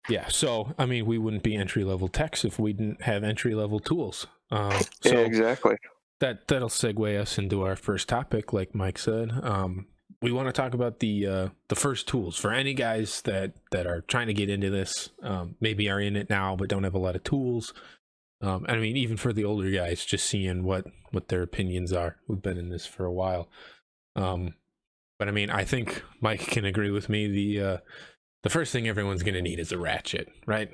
Yeah, so I mean, we wouldn't be entry level techs if we didn't have entry level tools. Yeah, So exactly. that'll segue us into our first topic, like Mike said. We want to talk about the first tools for any guys that are trying to get into this. Maybe are in it now but don't have a lot of tools. I mean, even for the older guys, just seeing what their opinions are. We've been in this for a while. But I mean, I think Mike can agree with me. The first thing everyone's going to need is a ratchet, right?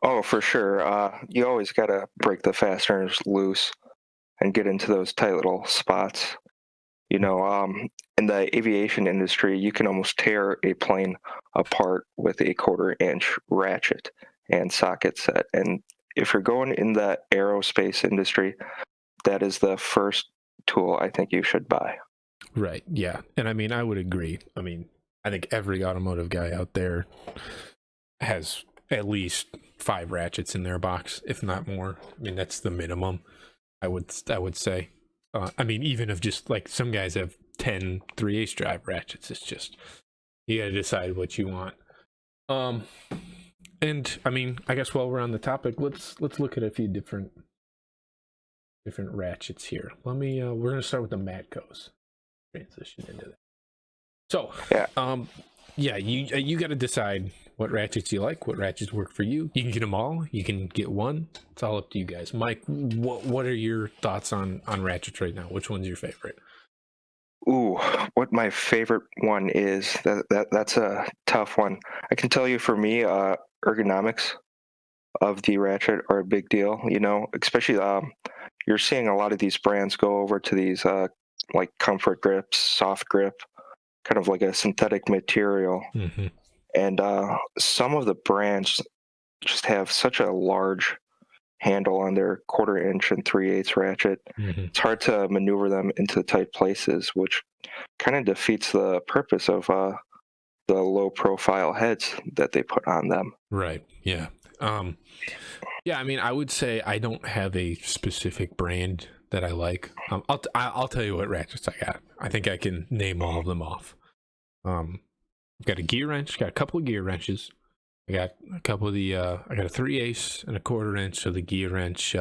Oh, for sure. You always got to break the fasteners loose and get into those tight little spots. You know, in the aviation industry, you can almost tear a plane apart with a 1/4 inch ratchet and socket set. And if you're going in the aerospace industry, that is the first tool I think you should buy. Right. Yeah. And I mean, I would agree. I mean, I think every automotive guy out there has at least 5 ratchets in their box, if not more. I mean, that's the minimum. I would say. I mean, even if just like some guys have 10 3/8 drive ratchets, it's just you got to decide what you want. Um, and I mean, I guess while we're on the topic, let's look at a few different ratchets here. We're gonna start with the Matcos. Transition into that. So, Yeah. yeah, you got to decide what ratchets you like, what ratchets work for you. You can get them all. You can get one. It's all up to you guys. Mike, what are your thoughts on ratchets right now? Which one's your favorite? Ooh, what my favorite one is, that's a tough one. I can tell you for me, ergonomics of the ratchet are a big deal, you know, especially you're seeing a lot of these brands go over to these like comfort grips, soft grip, kind of like a synthetic material. Mm-hmm. And some of the brands just have such a large handle on their 1/4 inch and 3/8 ratchet. Mm-hmm. It's hard to maneuver them into tight places, which kind of defeats the purpose of the low profile heads that they put on them. Right. Yeah. Um, yeah. I mean, I would say I don't have a specific brand that I like. I'll tell you what ratchets I got. I think I can name all of them off. I've got a gear wrench. Got a couple of gear wrenches. I got a couple of I got a 3/8 and a 1/4 inch of the gear wrench.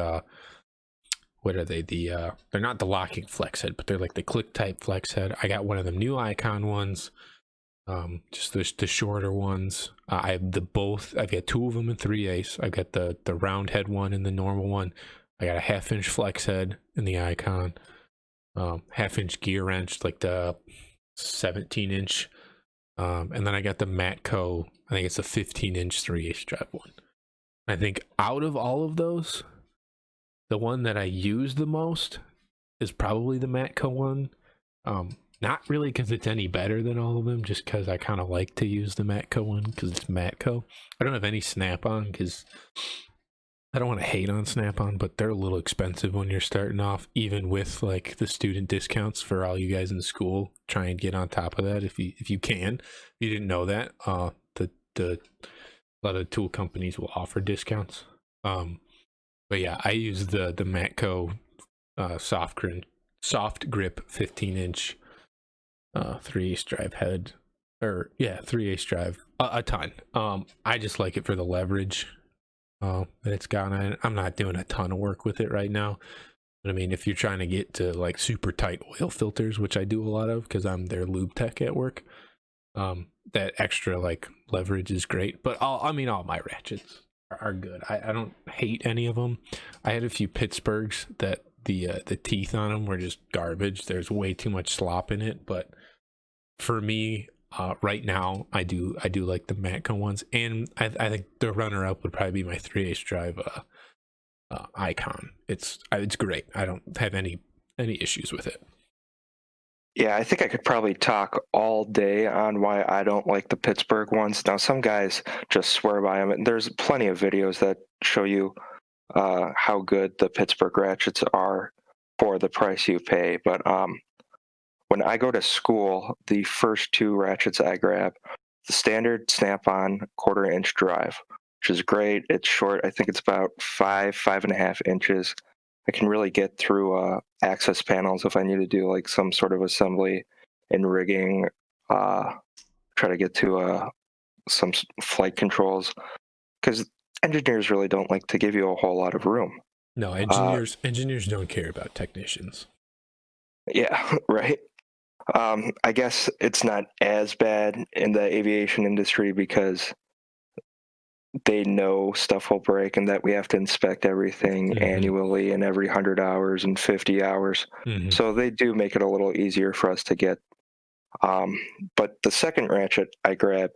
What are they? They're not the locking flex head, but they're like the click type flex head. I got one of them new Icon ones. Just the shorter ones. I have the both. I've got 2 of them in 3/8. I got the round head one and the normal one. I got a 1/2 inch flex head in the Icon. 1/2 inch gear wrench, like the 17 inch. And then I got the Matco. I think it's a 15 inch 3/8 drive one. I think out of all of those, the one that I use the most is probably the Matco one. Not really because it's any better than all of them, just because I kind of like to use the Matco one because it's Matco. I don't have any Snap-on because I don't want to hate on Snap-on, but they're a little expensive when you're starting off, even with like the student discounts for all you guys in school. Try and get on top of that if you can. If you didn't know that, the a lot of tool companies will offer discounts. But yeah, I use the Matco soft grip 15 inch 3/8 drive head, or yeah, 3/8 drive a ton. I just like it for the leverage that it's got. I'm not doing a ton of work with it right now, but I mean, if you're trying to get to like super tight oil filters, which I do a lot of because I'm their lube tech at work, that extra like leverage is great. But I mean, all my ratchets are good. I don't hate any of them. I had a few Pittsburghs that the teeth on them were just garbage. There's way too much slop in it, but for me, right now, I do like the Matco ones, and I think the runner up would probably be my 3/8 drive Icon. It's great. I don't have any issues with it. Yeah, I think I could probably talk all day on why I don't like the Pittsburgh ones. Now, some guys just swear by them, and there's plenty of videos that show you how good the Pittsburgh ratchets are for the price you pay. But when I go to school, the first 2 ratchets I grab, the standard Snap-on 1/4 inch drive, which is great. It's short. I think it's about 5.5 inches. I can really get through access panels if I need to do like some sort of assembly and rigging. Uh, Try to get to some flight controls. because engineers really don't like to give you a whole lot of room. No, engineers don't care about technicians. Yeah, right. I guess it's not as bad in the aviation industry because they know stuff will break and that we have to inspect everything annually and every 100 hours and 50 hours. So they do make it a little easier for us to get. But the second ratchet I grab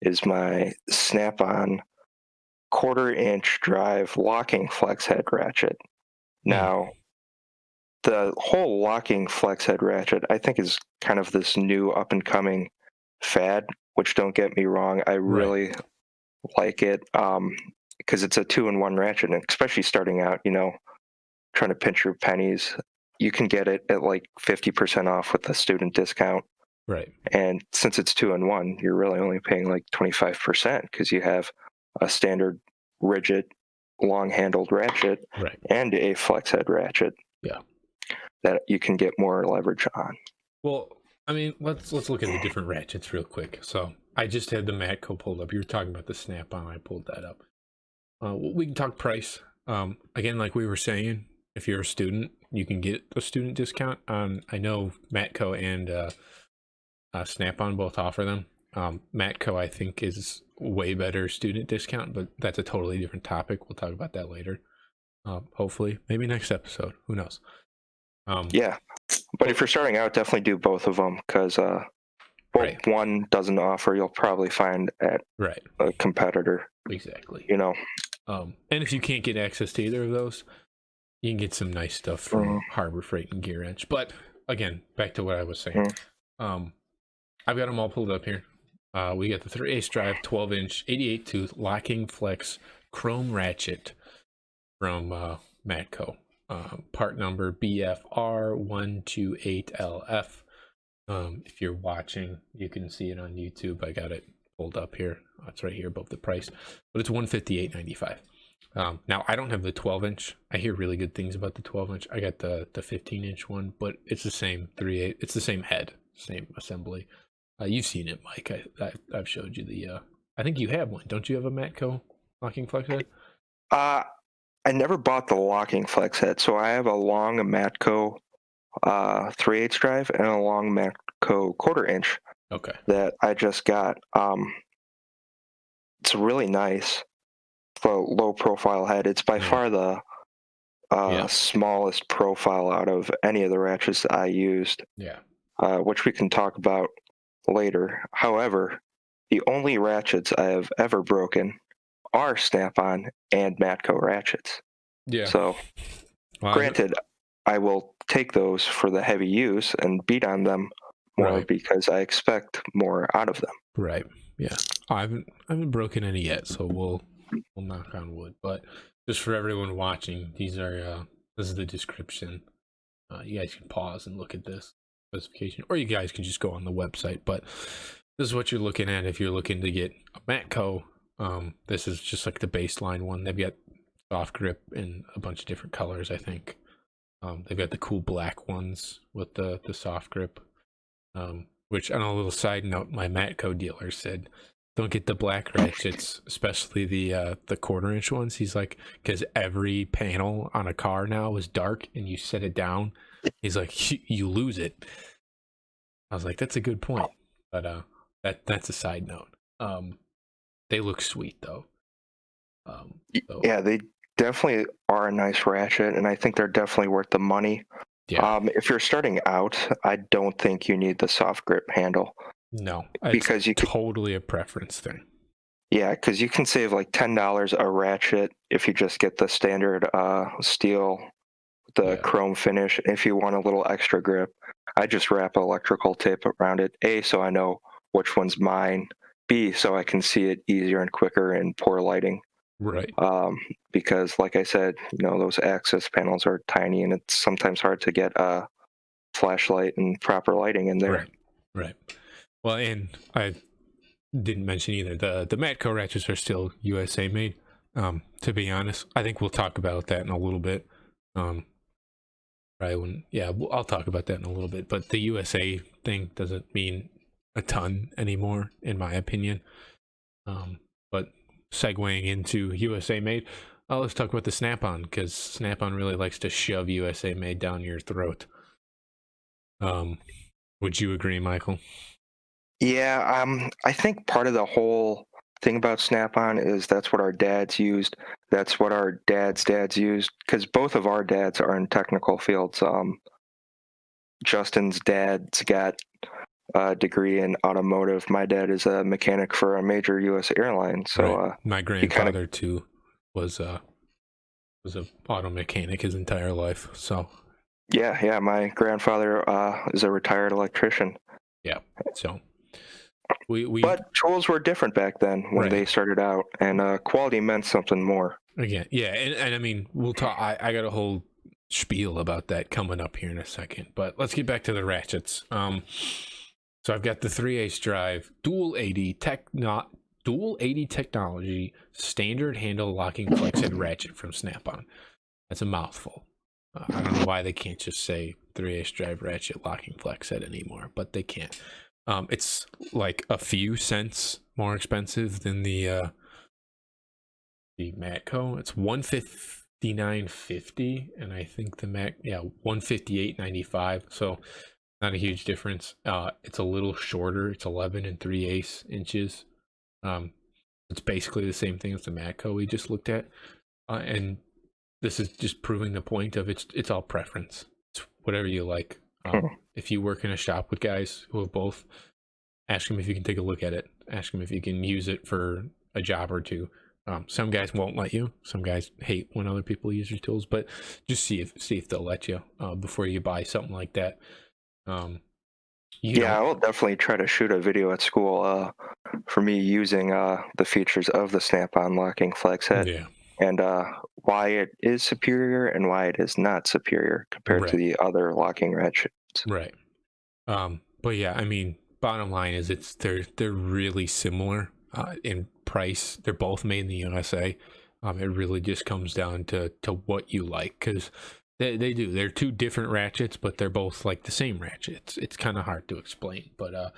is my Snap-on 1/4-inch drive locking flex head ratchet. Now, the whole locking flex head ratchet, I think, is kind of this new up and coming fad, which don't get me wrong, I really like it because it's a 2-in-1 ratchet, and especially starting out, trying to pinch your pennies. You can get it at like 50% off with the student discount. Right. And since it's 2-in-1, you're really only paying like 25% because you have a standard rigid long handled ratchet and a flex head ratchet. Yeah. That you can get more leverage on. Well, I mean, let's look at the different ratchets real quick. So I just had the Matco pulled up. You were talking about the Snap-on. I pulled that up. We can talk price. Again, like we were saying, if you're a student, you can get a student discount on. I know Matco and Snap-on both offer them. Matco, I think, is way better student discount, but that's a totally different topic. We'll talk about that later. Hopefully, maybe next episode. Who knows? Yeah, but if you're starting out, definitely do both of them because what one doesn't offer, you'll probably find at a competitor. Exactly. And if you can't get access to either of those, you can get some nice stuff from Harbor Freight and Gear Edge. But again, back to what I was saying. I've got them all pulled up here. We got the 3/8 drive, 12-inch, 88 tooth locking flex chrome ratchet from Matco. Part number BFR128LF. If you're watching, you can see it on YouTube. I got it pulled up here. It's right here above the price, but it's $158.95. Now I don't have the 12-inch. I hear really good things about the 12-inch. I got the 15-inch one, but it's the same 3/8. It's the same head, same assembly. You've seen it, Mike. I've showed you the. I think you have one. Don't you have a Matco locking flex head? I never bought the locking flex head, so I have a long Matco 3/8 drive and a long Matco 1/4-inch. Okay. That I just got. It's really nice. The low profile head. It's by far the smallest profile out of any of the ratchets that I used. Yeah. Which we can talk about later. However, the only ratchets I have ever broken are Snap-on and Matco ratchets. Yeah. So, granted, I will take those for the heavy use and beat on them more because I expect more out of them. Right. Yeah. I haven't broken any yet, so we'll knock on wood. But just for everyone watching, these are this is the description. You guys can pause and look at this specification, or you guys can just go on the website. But this is what you're looking at if you're looking to get a Matco. This is just like the baseline one. They've got soft grip in a bunch of different colors, I think. They've got the cool black ones with the soft grip. Which, on a little side note, my Matco dealer said, don't get the black ratchets, especially the 1/4-inch ones. He's like, because every panel on a car now is dark, and you set it down. He's like, you lose it. I was like, that's a good point, but that's a side note. They look sweet though. So. Yeah, they definitely are a nice ratchet, and I think they're definitely worth the money. Yeah. If you're starting out, I don't think you need the soft grip handle. No, because you totally a preference thing. Yeah, because you can save like $10 a ratchet if you just get the standard steel, the chrome finish. If you want a little extra grip, I just wrap electrical tape around it. A, so I know which one's mine. B, so I can see it easier and quicker in poor lighting. Right. Because, like I said, those access panels are tiny, and it's sometimes hard to get a flashlight and proper lighting in there. Right. Well, and I didn't mention either, the Matco ratchets are still USA made. To be honest, I think we'll talk about that in a little bit. I'll talk about that in a little bit. But the USA thing doesn't mean a ton anymore, in my opinion. But segueing into USA made, let's talk about the Snap-on, because Snap-on really likes to shove USA made down your throat. Would you agree, Michael? Yeah, I think part of the whole thing about Snap-on is that's what our dads used. That's what our dads used, because both of our dads are in technical fields. Justin's dad's got a degree in automotive. My dad is a mechanic for a major U.S. airline. So Right. My he kind of, grandfather too was a auto mechanic his entire life. So yeah. My grandfather is a retired electrician. yeah. So we But tools were different back then when they right. started out, and quality meant something more. Again, yeah, and I mean we'll talk. I got a whole spiel about that coming up here in a second, but let's get back to the ratchets. So I've got the 3/8 drive, dual 80 technology, standard handle locking flex head ratchet from Snap-on. That's a mouthful. I don't know why they can't just say 3/8 drive ratchet locking flex head anymore, but they can't. It's like a few cents more expensive than the Matco. It's $159.50, and I think the Mac, yeah, $158.95. So not a huge difference. It's a little shorter. It's 11 3/8 inches. It's basically the same thing as the Matco we just looked at, and this is just proving the point of it's all preference. It's whatever you like. If you work in a shop with guys who have both, ask them if you can take a look at it. Ask them if you can use it for a job or two. Some guys won't let you. Some guys hate when other people use your tools, but just see if they'll let you before you buy something like that. Yeah, I will definitely try to shoot a video at school for me using the features of the Snap-on locking flex head Yeah, and why it is superior and why it is not superior compared to right, the other locking ratchets. right. But yeah, I mean, bottom line is they're really similar in price. They're both made in the USA. It really just comes down to what you like, because they do. They're two different ratchets, but they're both like the same ratchet. It's kind of hard to explain, but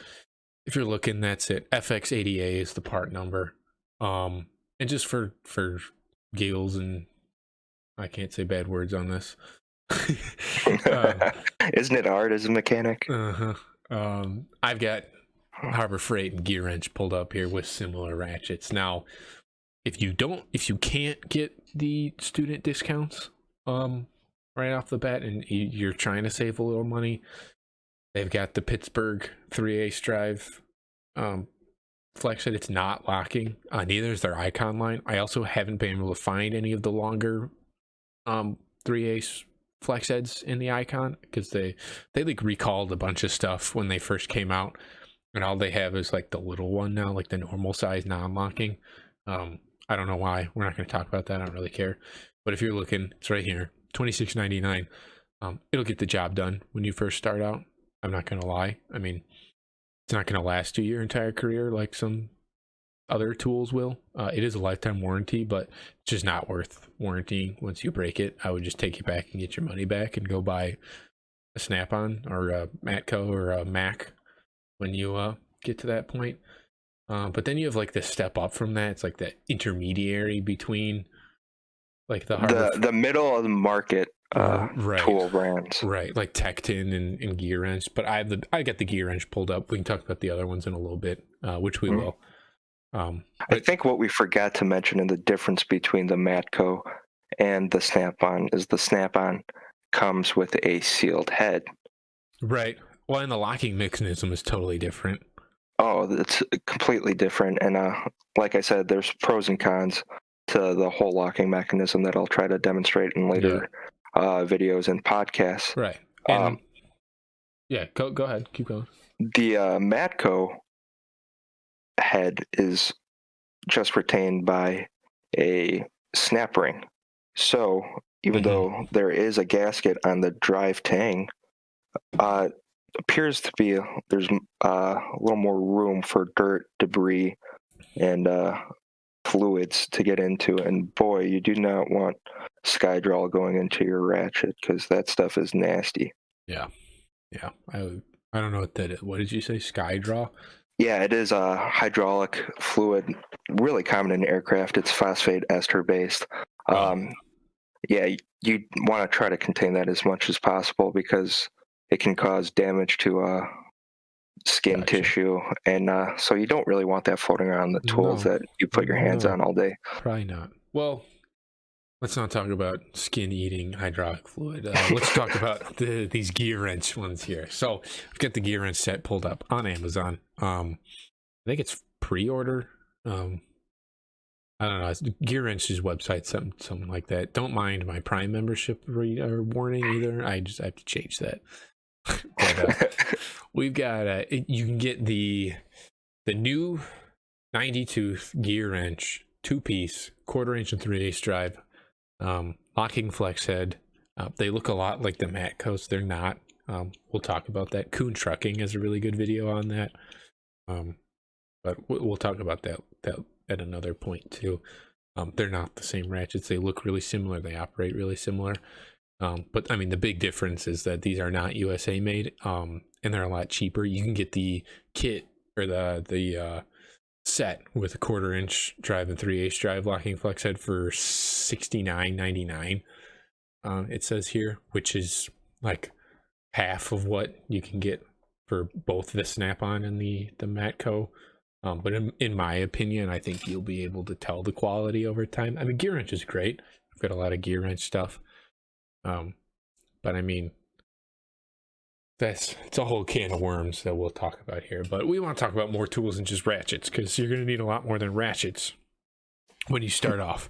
if you're looking, that's it. FX80A is the part number. And just for giggles, and I can't say bad words on this. Isn't it hard as a mechanic? Uh-huh. I've got Harbor Freight and Gear Wrench pulled up here with similar ratchets. Now, if you can't get the student discounts, right off the bat, and you're trying to save a little money, they've got the Pittsburgh 3/8 drive, flex head. It's not locking. Neither is their Icon line. I also haven't been able to find any of the longer, 3/8 flex heads in the Icon, because they like recalled a bunch of stuff when they first came out, and all they have is like the little one now, like the normal size non-locking. I don't know why. We're not going to talk about that. I don't really care. But if you're looking, it's right here, $26.99. It'll get the job done when you first start out. I'm not going to lie. I mean, it's not going to last you your entire career like some other tools will. It is a lifetime warranty, but it's just not worth warrantying once you break it. I would just take it back and get your money back and go buy a Snap-on or a Matco or a Mac when you get to that point. But then you have like this step up from that. It's like the intermediary between like The middle of the market right, tool brands. right, like Tecton and Gear Wrench. But I got the Gear Wrench pulled up. We can talk about the other ones in a little bit, which we will. I But think what we forgot to mention in the difference between the Matco and the Snap-on is the Snap-on comes with a sealed head. right, well, and the locking mechanism is totally different. Oh, it's completely different. And like I said, there's pros and cons to the whole locking mechanism that I'll try to demonstrate in later videos and podcasts. Right. And yeah, go ahead, keep going. The Matco head is just retained by a snap ring. So even though there is a gasket on the drive tang, appears to be there's a little more room for dirt, debris, and fluids to get into. And boy, you do not want Skydraw going into your ratchet, because that stuff is nasty. Yeah. I don't know what that is. What did you say? Skydraw? Yeah, it is a hydraulic fluid, really common in aircraft. It's phosphate ester based. Oh, Um, yeah, you want to try to contain that as much as possible because it can cause damage to skin gotcha. tissue, and so you don't really want that floating around the tools No, that you put your hands no, on all day. probably not. Well, let's not talk about skin eating hydraulic fluid. Let's talk about these gear wrench ones here. So I've got the gear wrench set pulled up on Amazon. I think it's pre-order. I don't know. It's Gear Wrench's website, something like that. Don't mind my Prime membership warning either. I have to change that. But we've got you can get the new 90 tooth gear wrench, 2-piece, 1/4 inch and 3/8 drive, locking flex head. They look a lot like the Matcos. They're not. We'll talk about that. Coon Trucking has a really good video on that. But we'll talk about that at another point too. They're not the same ratchets. They look really similar. They operate really similar. But I mean, the big difference is that these are not USA made, and they're a lot cheaper. You can get the kit or the set with a 1/4 inch drive and 3/8 drive locking flex head for $69.99. It says here, which is like half of what you can get for both the Snap-on and the Matco. But in my opinion, I think you'll be able to tell the quality over time. I mean, Gear Wrench is great. I've got a lot of Gear Wrench stuff. But I mean, it's a whole can of worms that we'll talk about here. But we want to talk about more tools than just ratchets, because you're going to need a lot more than ratchets when you start off.